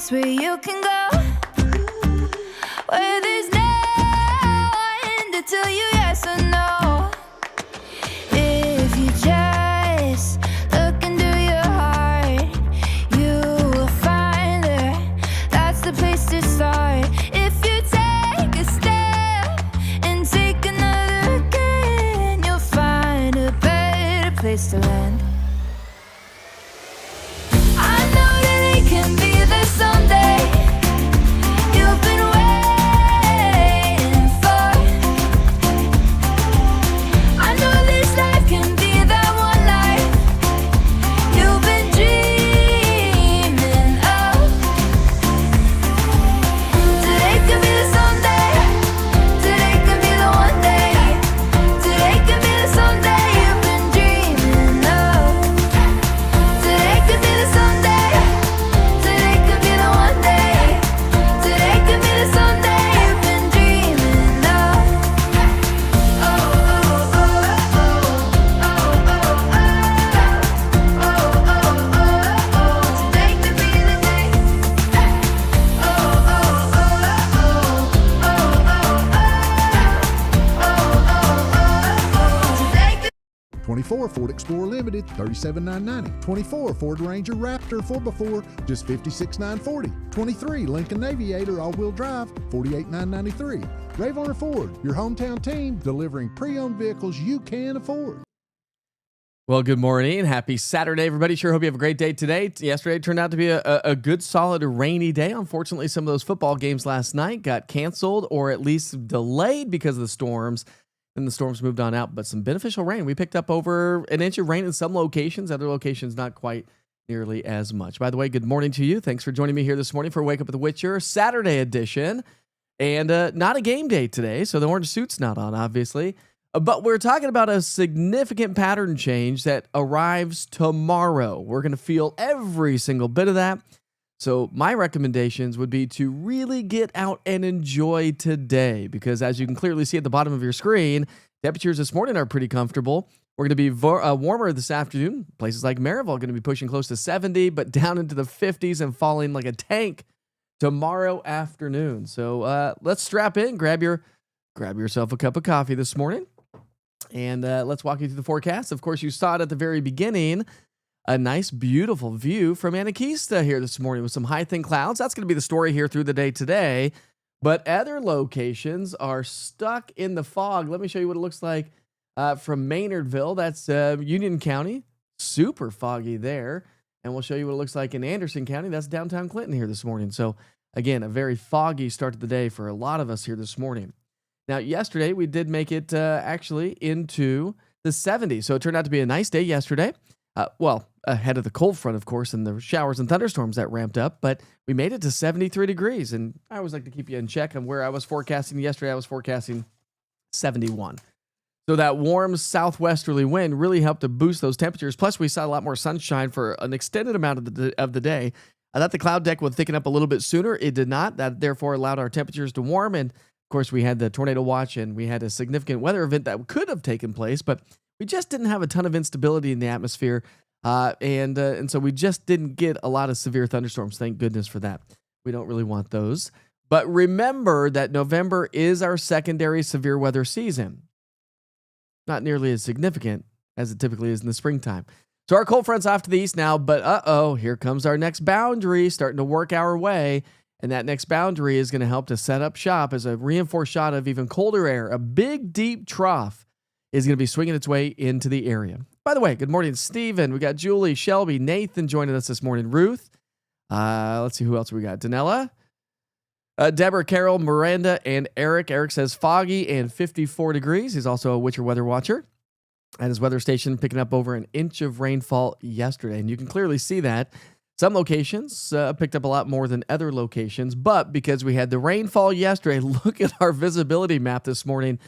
place where you can go, where there's no one to tell you yes or no. If you just look into your heart, you will find that that's the place to start. If you take a step and take another again, you'll find a better place to land. I know that it can be there someday. You've been waiting for. I know this life can be that one life you've been dreaming of. Today could be the someday. Today could be the one day. Today could be the someday you've been dreaming of. Today could be the someday. Today could be the one day. Today could be the someday you've been dreaming of. Oh, oh, oh, oh, oh, oh, oh, oh. Today could be the day. Oh, oh, oh, oh, oh, oh, oh. Today could 24 Ford Explorer Limited, $37,990. 24 Ford Ranger Raptor 4x4, just $56,940. 23 Lincoln Aviator all-wheel drive, $48,993. Rayvon Ford, your hometown team, delivering pre-owned vehicles you can afford. Well, good morning. Happy Saturday, everybody. Sure hope you have a great day today. Yesterday turned out to be a good, solid, rainy day. Unfortunately, some of those football games last night got canceled or at least delayed because of the storms. And the storms moved on out, but some beneficial rain. We picked up over an inch of rain in some locations. Other locations, not quite nearly as much. By the way, good morning to you. Thanks for joining me here this morning for Wake Up with the Witcher Saturday edition. And not a game day today, so the orange suit's not on, obviously. But we're talking about a significant pattern change that arrives tomorrow. We're going to feel every single bit of that. So my recommendations would be to really get out and enjoy today, because as you can clearly see at the bottom of your screen, temperatures this morning are pretty comfortable. We're going to be warmer this afternoon. Places like Maryville are going to be pushing close to 70, but down into the 50s and falling like a tank tomorrow afternoon. So let's strap in, grab yourself a cup of coffee this morning, and let's walk you through the forecast. Of course, you saw it at the very beginning. A nice, beautiful view from Anakeesta here this morning with some high, thin clouds. That's going to be the story here through the day today. But other locations are stuck in the fog. Let me show you what it looks like from Maynardville. That's Union County. Super foggy there. And we'll show you what it looks like in Anderson County. That's downtown Clinton here this morning. So, again, a very foggy start to the day for a lot of us here this morning. Now, yesterday, we did make it actually into the 70s. So it turned out to be a nice day yesterday. Ahead of the cold front, of course, and the showers and thunderstorms that ramped up, but we made it to 73 degrees. And I always like to keep you in check on where I was forecasting yesterday. I was forecasting 71. So that warm southwesterly wind really helped to boost those temperatures. Plus, we saw a lot more sunshine for an extended amount of the day. I thought the cloud deck would thicken up a little bit sooner. It did not. That therefore allowed our temperatures to warm. And of course, we had the tornado watch, and we had a significant weather event that could have taken place, but we just didn't have a ton of instability in the atmosphere. And so we just didn't get a lot of severe thunderstorms. Thank goodness for that. We don't really want those. But remember that November is our secondary severe weather season. Not nearly as significant as it typically is in the springtime. So our cold front's off to the east now, but here comes our next boundary starting to work our way. And that next boundary is going to help to set up shop as a reinforced shot of even colder air. A big, deep trough is going to be swinging its way into the area. By the way, good morning, Steven. We got Julie, Shelby, Nathan joining us this morning. Ruth. Let's see who else we got. Danella, Deborah, Carol, Miranda, and Eric. Eric says foggy and 54 degrees. He's also a Witcher weather watcher at his weather station, picking up over an inch of rainfall yesterday. And you can clearly see that. Some locations picked up a lot more than other locations, but because we had the rainfall yesterday, look at our visibility map this morning.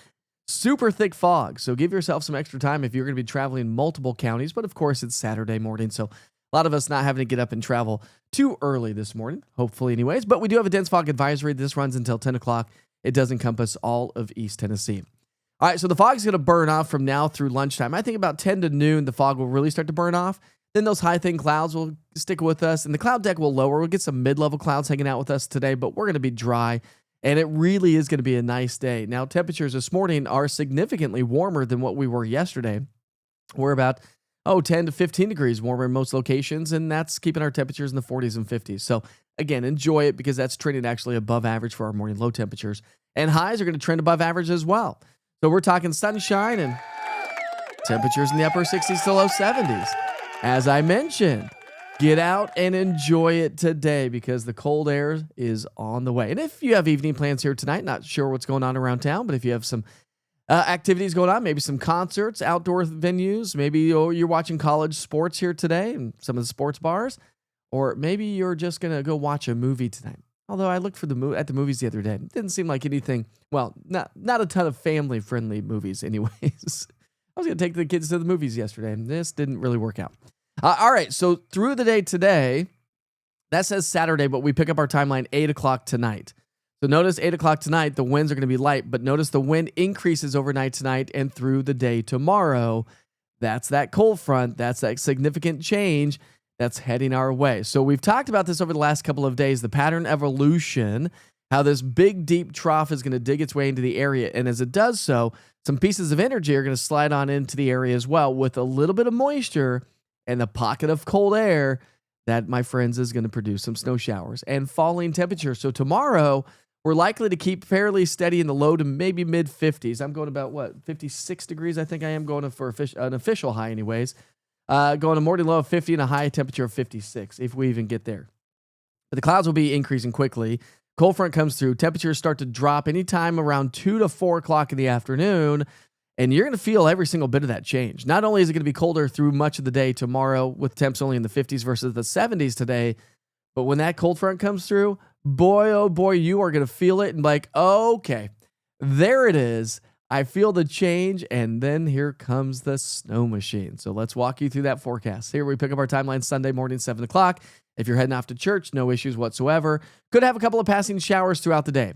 Super thick fog, so give yourself some extra time if you're going to be traveling multiple counties. But of course, it's Saturday morning, so a lot of us not having to get up and travel too early this morning, hopefully anyways. But we do have a dense fog advisory. This runs until 10 o'clock. It does encompass all of East Tennessee. All right, so the fog is going to burn off from now through lunchtime. I think about 10 to noon, the fog will really start to burn off. Then those high thin clouds will stick with us, and the cloud deck will lower. We'll get some mid-level clouds hanging out with us today, but we're going to be dry, and it really is going to be a nice day. Now, temperatures this morning are significantly warmer than what we were yesterday. We're about 10 to 15 degrees warmer in most locations, and that's keeping our temperatures in the 40s and 50s. So again, enjoy it because that's trending actually above average for our morning low temperatures, and highs are going to trend above average as well. So we're talking sunshine and temperatures in the upper 60s to low 70s. As I mentioned, get out and enjoy it today because the cold air is on the way. And if you have evening plans here tonight, not sure what's going on around town, but if you have some activities going on, maybe some concerts, outdoor venues, maybe you're watching college sports here today and some of the sports bars, or maybe you're just going to go watch a movie tonight. Although I looked at the movies the other day. It didn't seem like anything, well, not a ton of family-friendly movies anyways. I was going to take the kids to the movies yesterday, and this didn't really work out. All right, so through the day today, that says Saturday, but we pick up our timeline 8 o'clock tonight. So notice 8 o'clock tonight, the winds are going to be light, but notice the wind increases overnight tonight and through the day tomorrow. That's that cold front. That's that significant change that's heading our way. So we've talked about this over the last couple of days, the pattern evolution, how this big, deep trough is going to dig its way into the area. And as it does so, some pieces of energy are going to slide on into the area as well with a little bit of moisture and a pocket of cold air that, my friends, is going to produce some snow showers and falling temperatures. So tomorrow, we're likely to keep fairly steady in the low to maybe mid 50s. I'm going about, 56 degrees, I think I am going for an official high anyways. Going a morning low of 50 and a high temperature of 56, if we even get there. But the clouds will be increasing quickly. Cold front comes through. Temperatures start to drop anytime around 2 to 4 o'clock in the afternoon. And you're going to feel every single bit of that change. Not only is it going to be colder through much of the day tomorrow with temps only in the 50s versus the 70s today, but when that cold front comes through, boy, oh boy, you are going to feel it and like, okay, there it is. I feel the change, and then here comes the snow machine. So let's walk you through that forecast. Here we pick up our timeline Sunday morning, 7 o'clock. If you're heading off to church, no issues whatsoever. Could have a couple of passing showers throughout the day.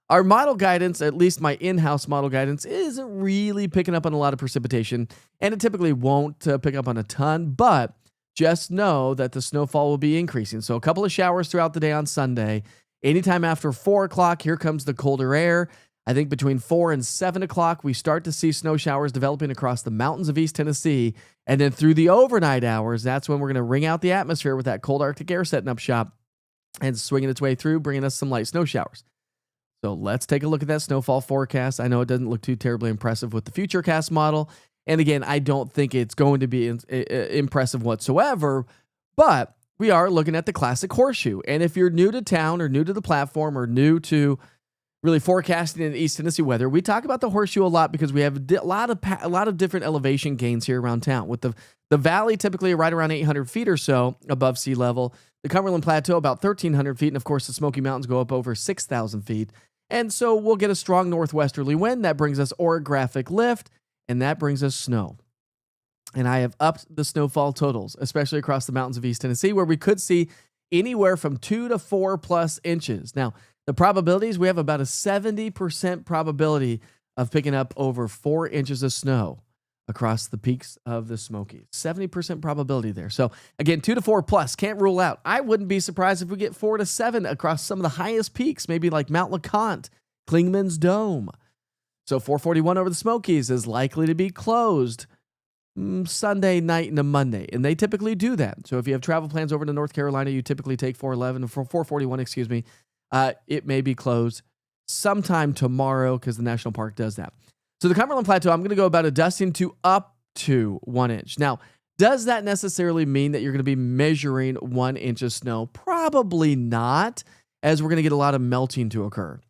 Our model guidance, at least my in-house model guidance, isn't really picking up on a lot of precipitation, and it typically won't pick up on a ton, but just know that the snowfall will be increasing. So a couple of showers throughout the day on Sunday. Anytime after 4 o'clock, here comes the colder air. I think between 4 and 7 o'clock, we start to see snow showers developing across the mountains of East Tennessee, and then through the overnight hours, that's when we're going to wring out the atmosphere with that cold Arctic air setting up shop and swinging its way through, bringing us some light snow showers. So let's take a look at that snowfall forecast. I know it doesn't look too terribly impressive with the Futurecast model. And again, I don't think it's going to be impressive whatsoever, but we are looking at the classic horseshoe. And if you're new to town or new to the platform or new to really forecasting in East Tennessee weather, we talk about the horseshoe a lot because we have a lot of different elevation gains here around town. With the valley typically right around 800 feet or so above sea level, the Cumberland Plateau about 1,300 feet, and of course the Smoky Mountains go up over 6,000 feet. And so we'll get a strong northwesterly wind. That brings us orographic lift, and that brings us snow. And I have upped the snowfall totals, especially across the mountains of East Tennessee, where we could see anywhere from 2 to 4 plus inches. Now, the probabilities, we have about a 70% probability of picking up over 4 inches of snow across the peaks of the Smokies. 70% probability there. So again, 2 to 4 plus, can't rule out. I wouldn't be surprised if we get 4 to 7 across some of the highest peaks, maybe like Mount LeConte, Klingman's Dome. So 441 over the Smokies is likely to be closed Sunday night into Monday, and they typically do that. So if you have travel plans over to North Carolina, you typically take 441, it may be closed sometime tomorrow because the national park does that. So the Cumberland Plateau, I'm going to go about a dusting to up to 1 inch. Now, does that necessarily mean that you're going to be measuring 1 inch of snow? Probably not, as we're going to get a lot of melting to occur.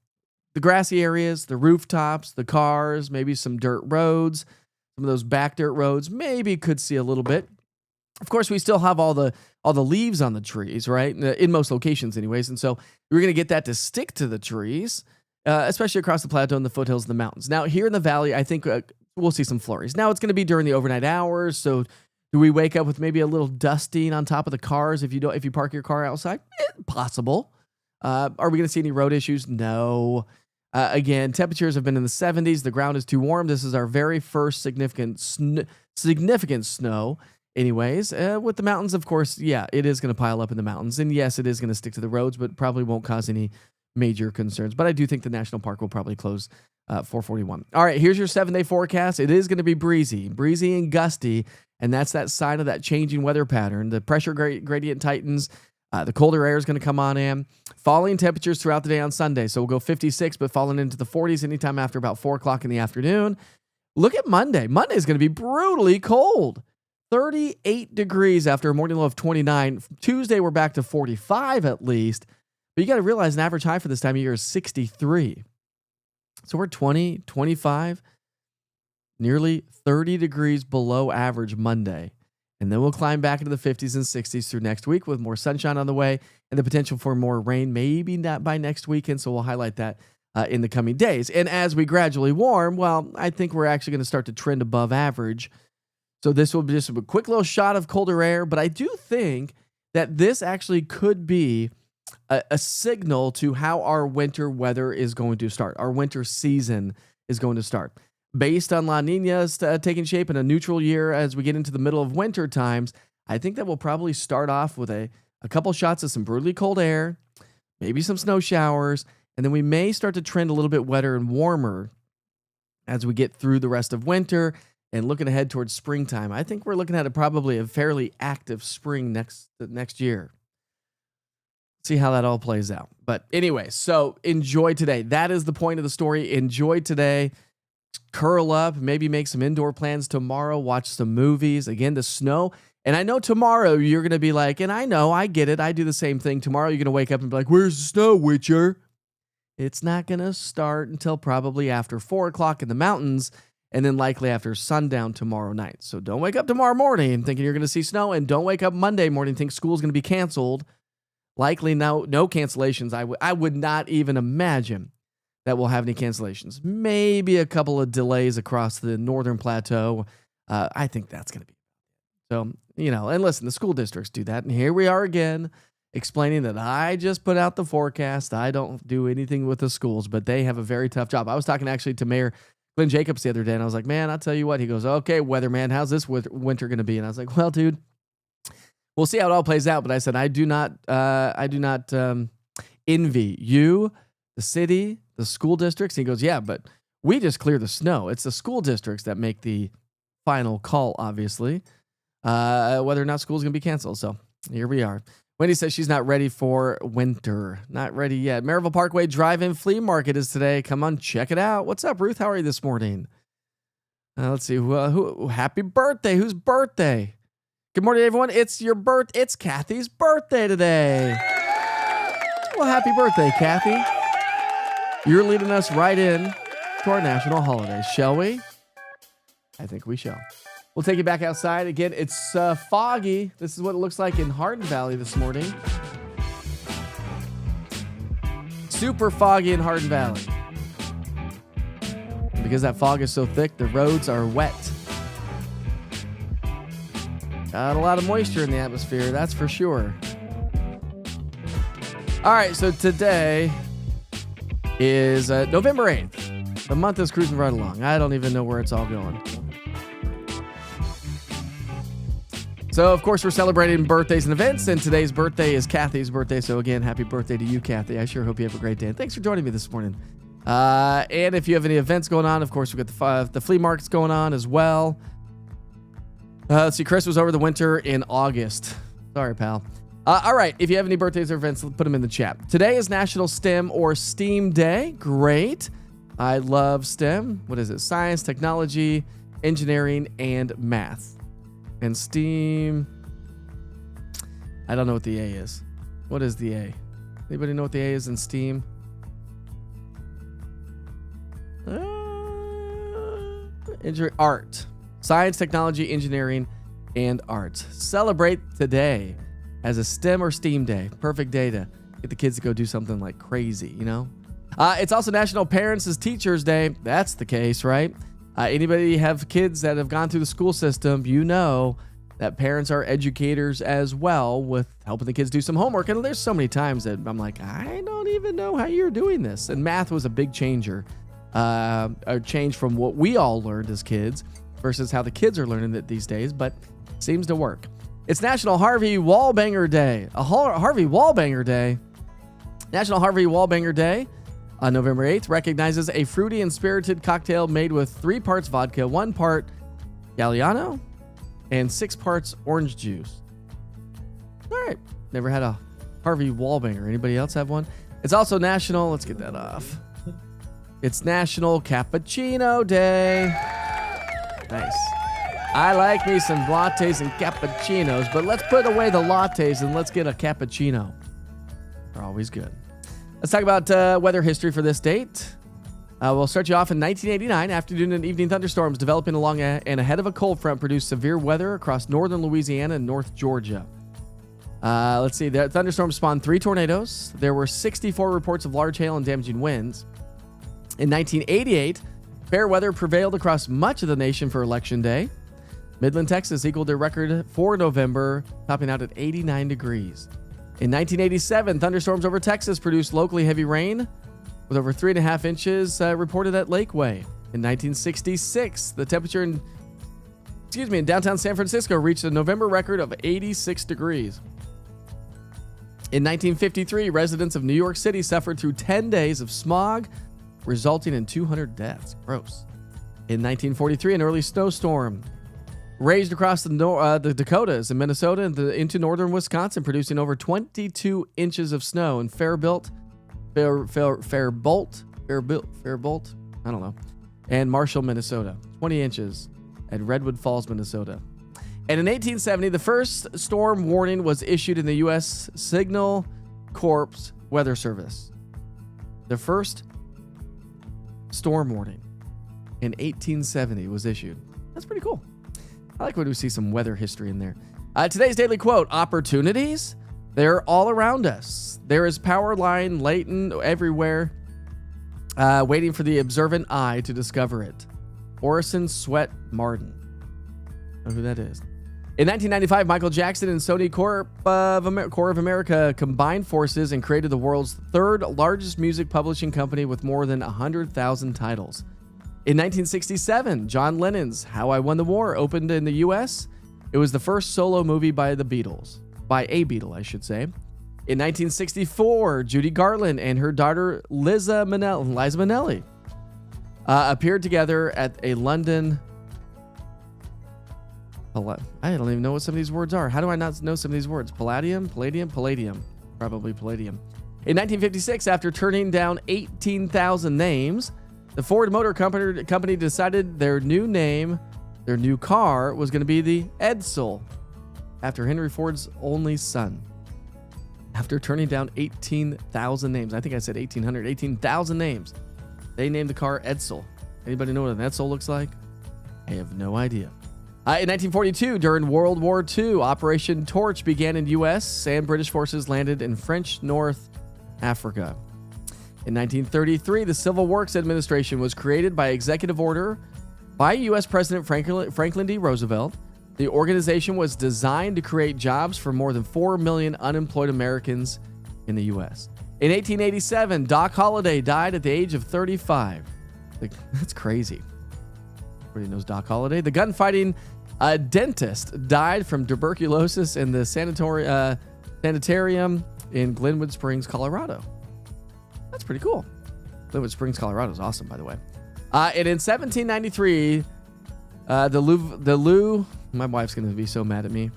The grassy areas, the rooftops, the cars, maybe some dirt roads, some of those back dirt roads, maybe could see a little bit. Of course, we still have all the leaves on the trees, right? In most locations anyways. And so we're going to get that to stick to the trees, especially across the plateau and the foothills and the mountains. Now, here in the valley, I think we'll see some flurries. Now, it's going to be during the overnight hours. So do we wake up with maybe a little dusting on top of the cars if you park your car outside? Possible. Are we going to see any road issues? No. Again, temperatures have been in the 70s. The ground is too warm. This is our very first significant snow. anyways. With the mountains, of course, yeah, it is going to pile up in the mountains. And yes, it is going to stick to the roads, but probably won't cause any major concerns. But I do think the national park will probably close 441. All right, here's your 7-day forecast. It is going to be breezy and gusty, and that's that sign of that changing weather pattern. The pressure gradient tightens. The colder air is going to come on in. Falling temperatures throughout the day on Sunday. So we'll go 56, but falling into the 40s anytime after about 4 o'clock in the afternoon. Look at Monday. Monday is going to be brutally cold. 38 degrees after a morning low of 29. Tuesday, we're back to 45 at least. But you got to realize an average high for this time of year is 63. So we're 20, 25, nearly 30 degrees below average Monday. And then we'll climb back into the 50s and 60s through next week with more sunshine on the way and the potential for more rain, maybe not by next weekend. So we'll highlight that in the coming days. And as we gradually warm, well, I think we're actually going to start to trend above average. So this will be just a quick little shot of colder air. But I do think that this actually could be a signal to how our winter weather is going to start. Our winter season is going to start. Based on La Nina's taking shape in a neutral year as we get into the middle of winter times, I think that we'll probably start off with a couple shots of some brutally cold air, maybe some snow showers, and then we may start to trend a little bit wetter and warmer as we get through the rest of winter and looking ahead towards springtime. I think we're looking at probably a fairly active spring next year. See how that all plays out. But anyway, so enjoy today. That is the point of the story. Enjoy today. Curl up, maybe make some indoor plans tomorrow, watch some movies. Again, the snow. And I know tomorrow you're going to be like, and I know, I get it. I do the same thing. Tomorrow you're going to wake up and be like, where's the snow, Witcher? It's not going to start until probably after 4 o'clock in the mountains and then likely after sundown tomorrow night. So don't wake up tomorrow morning thinking you're going to see snow, and don't wake up Monday morning thinking school's going to be canceled. Likely no cancellations. I would not even imagine that we'll have any cancellations. Maybe a couple of delays across the northern plateau. I think that's going to be. So, and listen, the school districts do that. And here we are again explaining that I just put out the forecast. I don't do anything with the schools, but they have a very tough job. I was talking actually to Mayor Glenn Jacobs the other day, and I was like, man, I'll tell you what. He goes, okay, weatherman, how's this winter going to be? And I was like, well, dude, we'll see how it all plays out. But I said, I do not envy you, the city, the school districts. And he goes, yeah, but we just clear the snow. It's the school districts that make the final call, obviously, whether or not school's going to be canceled. So here we are. Wendy says she's not ready for winter. Not ready yet. Maryville Parkway Drive-In Flea Market is today. Come on, check it out. What's up, Ruth? How are you this morning? Let's see. Who? Happy birthday. Whose birthday? Good morning, everyone. It's Kathy's birthday today. Well, happy birthday, Kathy. You're leading us right in to our national holidays, shall we? I think we shall. We'll take you back outside. Again, it's foggy. This is what it looks like in Hardin Valley this morning. Super foggy in Hardin Valley. And because that fog is so thick, the roads are wet. Got a lot of moisture in the atmosphere, that's for sure. All right, so today is November 8th. The month is cruising right along. I don't even know where it's all going. So, of course, we're celebrating birthdays and events, and today's birthday is Kathy's birthday. So, again, happy birthday to you, Kathy. I sure hope you have a great day. And thanks for joining me this morning. And if you have any events going on, of course, we've got the flea markets going on as well. Let's see, Chris was over the winter in August. Sorry, pal. All right, if you have any birthdays or events, put them in the chat. Today is National STEM or STEAM Day. Great. I love STEM. What is it? Science, technology, engineering, and math. And STEAM, I don't know what the A is. What is the A? Anybody know what the A is in STEAM? Art. Science, technology, engineering, and art. Celebrate today as a STEM or STEAM day. Perfect day to get the kids to go do something like crazy, It's also National Parents as Teachers Day. That's the case, right? Anybody have kids that have gone through the school system, you know that parents are educators as well with helping the kids do some homework. And there's so many times that I'm like, I don't even know how you're doing this. And math was a big changer, a change from what we all learned as kids versus how the kids are learning it these days. But Seems to work. It's National Harvey Wallbanger Day. Harvey Wallbanger Day. National Harvey Wallbanger Day on November 8th recognizes a fruity and spirited cocktail made with 3 parts vodka, 1 part Galliano, and 6 parts orange juice. All right. Never had a Harvey Wallbanger. Anybody else have one? It's also National, let's get that off. It's National Cappuccino Day. Nice. I like me some lattes and cappuccinos, but let's put away the lattes and let's get a cappuccino. They're always good. Let's talk about weather history for this date. We'll start you off in 1989. Afternoon and evening thunderstorms developing along and ahead of a cold front produced severe weather across northern Louisiana and North Georgia. Let's see. The thunderstorms spawned 3 tornadoes. There were 64 reports of large hail and damaging winds. In 1988, fair weather prevailed across much of the nation for Election Day. Midland, Texas equaled their record for November, topping out at 89 degrees. In 1987, thunderstorms over Texas produced locally heavy rain, with over 3.5 inches reported at Lakeway. In 1966, the temperature in downtown San Francisco reached a November record of 86 degrees. In 1953, residents of New York City suffered through 10 days of smog, resulting in 200 deaths. Gross. In 1943, an early snowstorm raged across the Dakotas and Minnesota into northern Wisconsin, producing over 22 inches of snow in Faribault, I don't know, and Marshall, Minnesota. 20 inches at Redwood Falls, Minnesota. And in 1870, the first storm warning was issued in the U.S. Signal Corps Weather Service. The first storm warning in 1870 was issued. That's pretty cool. I like when we see some weather history in there. Today's daily quote: opportunities, they're all around us. There is power line latent everywhere, waiting for the observant eye to discover it. Orison Swett Martin. Know who that is. In 1995, Michael Jackson and Sony Corp of America combined forces and created the world's 3rd largest music publishing company with more than 100,000 titles. In 1967, John Lennon's How I Won the War opened in the U.S. It was the first solo movie by a Beatle, I should say. In 1964, Judy Garland and her daughter Liza Minnelli appeared together at a London... I don't even know what some of these words are. How do I not know some of these words? Palladium? Probably palladium. In 1956, after turning down 18,000 names, the Ford Motor Company decided their new car was going to be the Edsel, after Henry Ford's only son. After turning down 18,000 names, I think I said 1,800, 18,000 names, they named the car Edsel. Anybody know what an Edsel looks like? I have no idea. In 1942, during World War II, Operation Torch began in U.S. and British forces landed in French North Africa. In 1933, the Civil Works Administration was created by executive order by U.S. President Franklin D. Roosevelt. The organization was designed to create jobs for more than 4 million unemployed Americans in the U.S. In 1887, Doc Holliday died at the age of 35. That's crazy. Everybody knows Doc Holliday. The gunfighting dentist died from tuberculosis in the sanitarium in Glenwood Springs, Colorado. That's pretty cool. Glenwood Springs, Colorado is awesome, by the way. And in 1793, the Louvre, my wife's going to be so mad at me.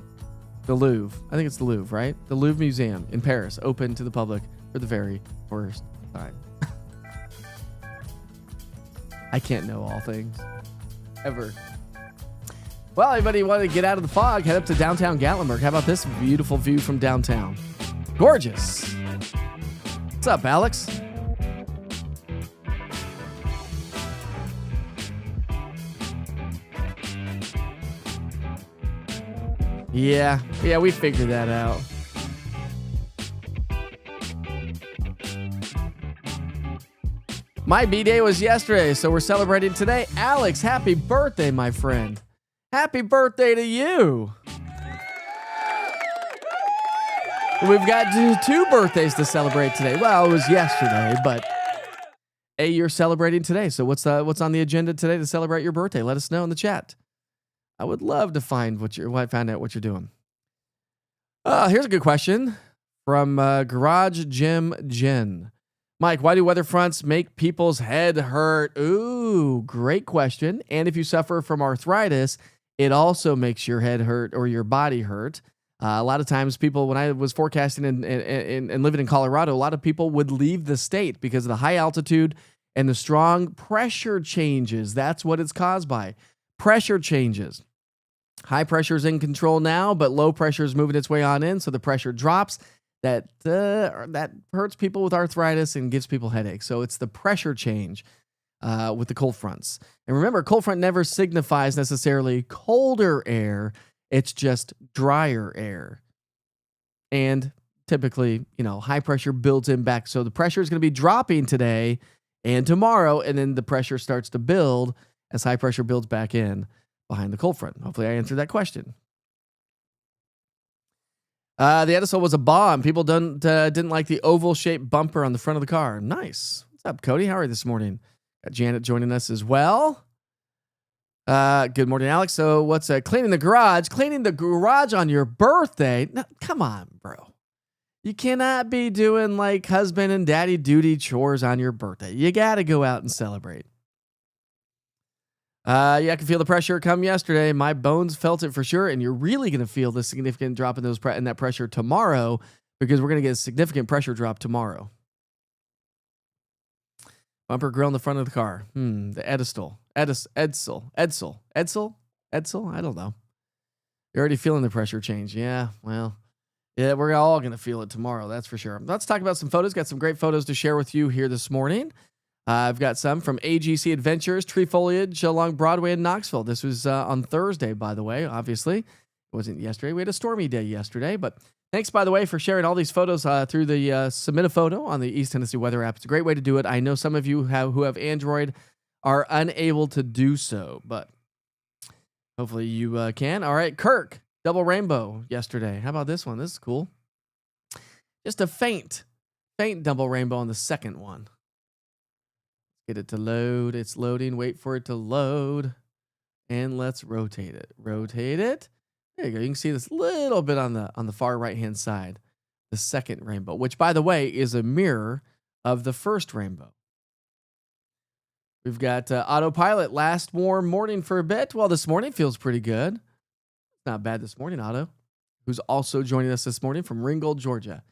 The Louvre, I think it's the Louvre, right? The Louvre Museum in Paris opened to the public for the very first time. I can't know all things. Ever. Well, everybody want to get out of the fog, head up to downtown Gatlinburg. How about this beautiful view from downtown? Gorgeous. What's up, Alex? Yeah, we figured that out. My B-Day was yesterday, so we're celebrating today. Alex, happy birthday, my friend. Happy birthday to you. We've got 2 birthdays to celebrate today. Well, it was yesterday, but hey, you're celebrating today. So what's on the agenda today to celebrate your birthday? Let us know in the chat. I would love to find find out what you're doing. Here's a good question from Garage Gym Jen. Mike, why do weather fronts make people's head hurt? Ooh, great question. And if you suffer from arthritis, it also makes your head hurt or your body hurt. A lot of times people, when I was forecasting and living in Colorado, a lot of people would leave the state because of the high altitude and the strong pressure changes. That's what it's caused by. Pressure changes. High pressure is in control now, but low pressure is moving its way on in, so the pressure drops. That hurts people with arthritis and gives people headaches. So it's the pressure change with the cold fronts. And remember, cold front never signifies necessarily colder air. It's just drier air. And typically, high pressure builds in back. So the pressure is going to be dropping today and tomorrow, and then the pressure starts to build as high pressure builds back in behind the cold front. Hopefully I answered that question. The Edison was a bomb. People didn't like the oval-shaped bumper on the front of the car. Nice. What's up, Cody? How are you this morning? Got Janet joining us as well. Good morning, Alex. So what's cleaning the garage? Cleaning the garage on your birthday? No, come on, bro. You cannot be doing like husband and daddy duty chores on your birthday. You got to go out and celebrate. Yeah, I can feel the pressure come yesterday. My bones felt it for sure, and you're really going to feel the significant drop in that pressure tomorrow because we're going to get a significant pressure drop tomorrow. Bumper grill in the front of the car. The Edsel. I don't know. You're already feeling the pressure change. Yeah, well, yeah, we're all going to feel it tomorrow. That's for sure. Let's talk about some photos. Got some great photos to share with you here this morning. I've got some from AGC Adventures, tree foliage along Broadway in Knoxville. This was on Thursday, by the way, obviously. It wasn't yesterday. We had a stormy day yesterday, but thanks, by the way, for sharing all these photos through the Submit a Photo on the East Tennessee Weather app. It's a great way to do it. I know some of you who have Android are unable to do so, but hopefully you can. All right, Kirk, double rainbow yesterday. How about this one? This is cool. Just a faint double rainbow on the second one. Get it to load. It's loading. Wait for it to load. And let's rotate it. Rotate it. There you go. You can see this little bit on the far right-hand side. The second rainbow, which, by the way, is a mirror of the first rainbow. We've got Autopilot. Last warm morning for a bit. Well, this morning feels pretty good. Not bad this morning, Otto, who's also joining us this morning from Ringgold, Georgia.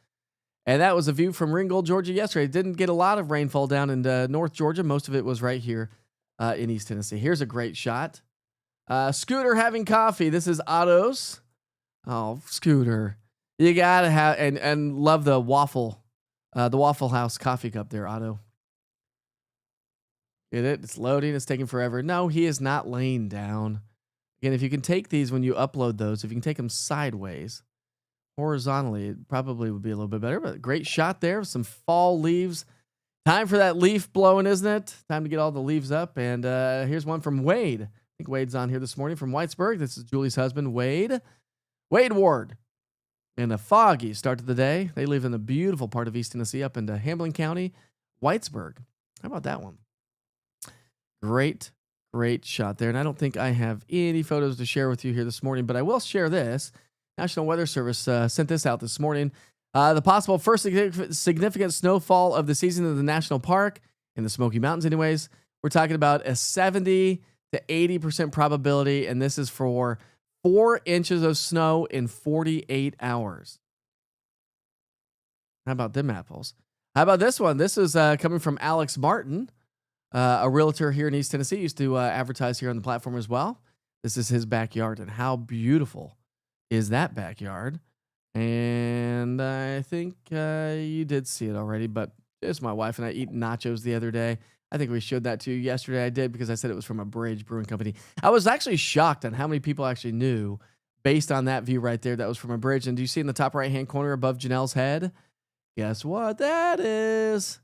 And that was a view from Ringgold, Georgia yesterday. Didn't get a lot of rainfall down in North Georgia. Most of it was right here in East Tennessee. Here's a great shot. Scooter having coffee. This is Otto's. Oh, Scooter. You got to have, and love the Waffle House coffee cup there, Otto. Get it? It's loading. It's taking forever. No, he is not laying down. Again, if you can take these when you upload those, if you can take them sideways, horizontally, it probably would be a little bit better, but great shot there. Some fall leaves. Time for that leaf blowing, isn't it? Time to get all the leaves up. And here's one from Wade. I think Wade's on here this morning from Whitesburg. This is Julie's husband, Wade. Wade Ward. And a foggy start to the day. They live in the beautiful part of East Tennessee up into Hamlin County, Whitesburg. How about that one? Great shot there. And I don't think I have any photos to share with you here this morning, but I will share this. National Weather Service sent this out this morning. The possible first significant snowfall of the season in the national park, in the Smoky Mountains anyways. We're talking about a 70 to 80% probability, and this is for 4 inches of snow in 48 hours. How about them apples? How about this one? This is coming from Alex Martin, a realtor here in East Tennessee. Used to advertise here on the platform as well. This is his backyard, and how beautiful is that backyard. And I think you did see it already, but it's my wife and I eat nachos the other day. I think we showed that to you yesterday. I did, because I said it was from a Bridge Brewing Company. I was actually shocked on how many people actually knew based on that view right there that was from a bridge. And do you see in the top right-hand corner above Janelle's head? Guess what that is?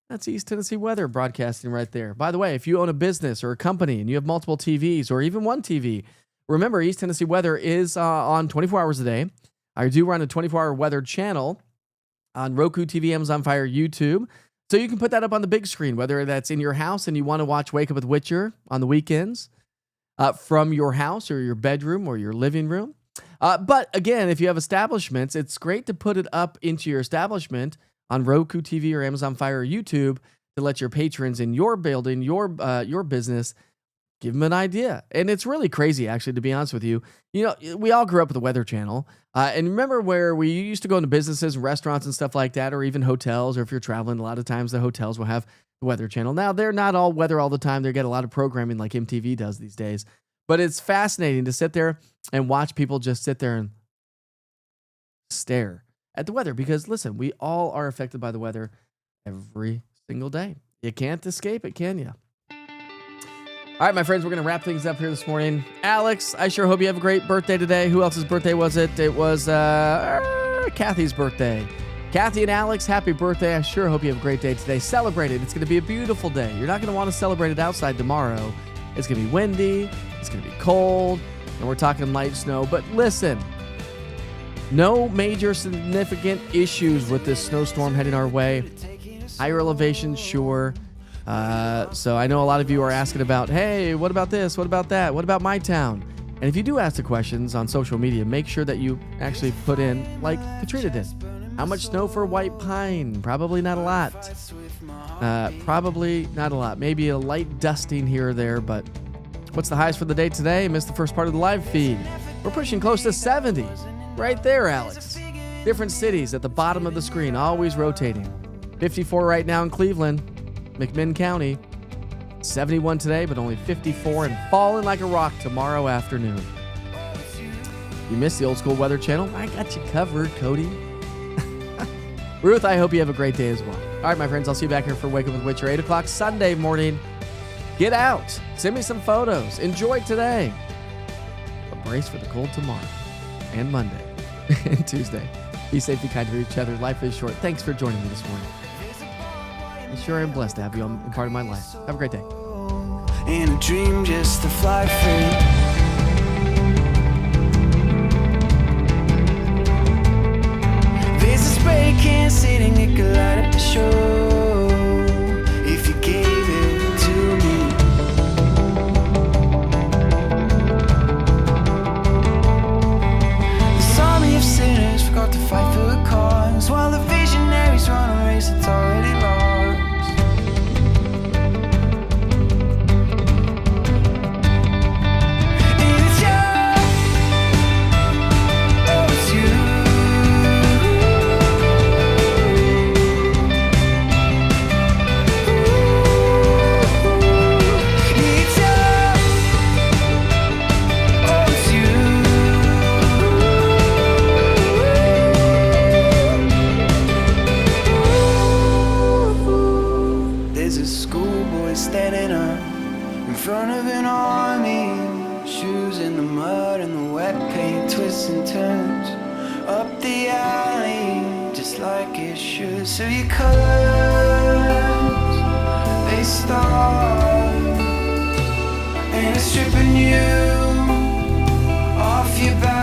That's East Tennessee Weather broadcasting right there. By the way, if you own a business or a company and you have multiple TVs or even one TV, remember, East Tennessee Weather is on 24 hours a day. I do run a 24-hour weather channel on Roku TV, Amazon Fire, YouTube. So you can put that up on the big screen, whether that's in your house and you want to watch Wake Up with Witcher on the weekends. from your house or your bedroom or your living room. But again, if you have establishments, it's great to put it up into your establishment on Roku TV or Amazon Fire or YouTube to let your patrons in your building, your business, give them an idea. And it's really crazy, actually, to be honest with you. You know, we all grew up with the Weather Channel. And remember where we used to go into businesses and restaurants and stuff like that, or even hotels, or if you're traveling, a lot of times the hotels will have the Weather Channel. Now, they're not all weather all the time. They get a lot of programming like MTV does these days. But it's fascinating to sit there and watch people just sit there and stare at the weather. Because, listen, we all are affected by the weather every single day. You can't escape it, can you? All right, my friends, we're going to wrap things up here this morning. Alex, I sure hope you have a great birthday today. Who else's birthday was it? It was Kathy's birthday. Kathy and Alex, happy birthday. I sure hope you have a great day today. Celebrate it. It's going to be a beautiful day. You're not going to want to celebrate it outside tomorrow. It's going to be windy. It's going to be cold. And we're talking light snow. But listen, no major significant issues with this snowstorm heading our way. Higher elevation, sure. So I know a lot of you are asking about, hey, what about this? What about that? What about my town? And if you do ask the questions on social media, make sure that you actually put in, like Katrina did. How much snow for White Pine? Probably not a lot. Probably not a lot. Maybe a light dusting here or there, but what's the highs for the day today? Missed the first part of the live feed. We're pushing close to 70. Right there, Alex. Different cities at the bottom of the screen, always rotating. 54 right now in Cleveland. McMinn County, 71 today, but only 54 and falling like a rock tomorrow afternoon. You missed the old school Weather Channel? I got you covered, Cody. Ruth, I hope you have a great day as well. All right, my friends, I'll see you back here for Wake Up with Witcher, 8 o'clock Sunday morning. Get out. Send me some photos. Enjoy today. But brace for the cold tomorrow and Monday and Tuesday. Be safe, be kind to each other. Life is short. Thanks for joining me this morning. I sure am blessed to have you on part of my life. Have a great day. In a dream just to fly free. There's a spray can sitting, it could light up the show if you gave it to me. This army of sinners forgot to fight for a cause, while the visionaries run a race that's already lost. Standing up in front of an army, shoes in the mud and the wet paint, twists and turns up the alley, just like it should. So your colors, they start, and it's stripping you off your back.